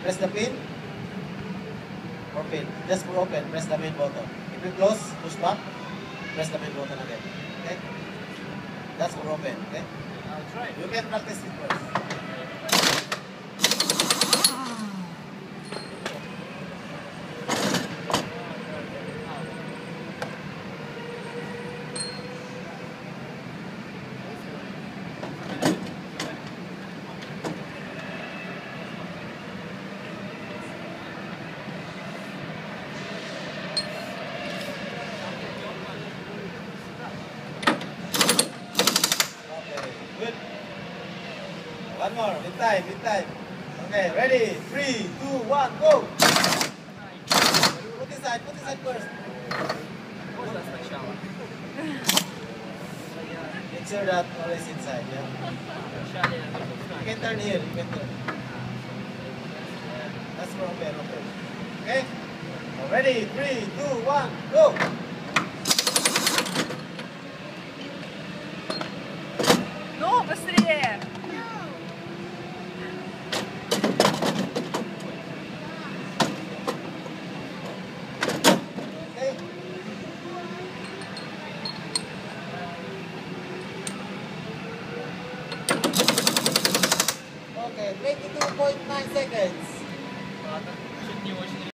Press the pin or pin. Just for open, press the main button. If you close, push back, press the main button again. Okay? That's for open. Okay? I'll try. You can practice it first. Good. One more. Mid time. Mid time. Okay. Ready? 3, 2, 1, go. Put inside. Put inside first. Можно сначала? Make sure that all is inside. Yeah. Вначале You can turn here. You can turn. That's for open. Open. Okay. Now ready? 3, 2, 1, go. Ну, быстрее! Okay. Okay. 22.9 seconds. ладно, чуть не очень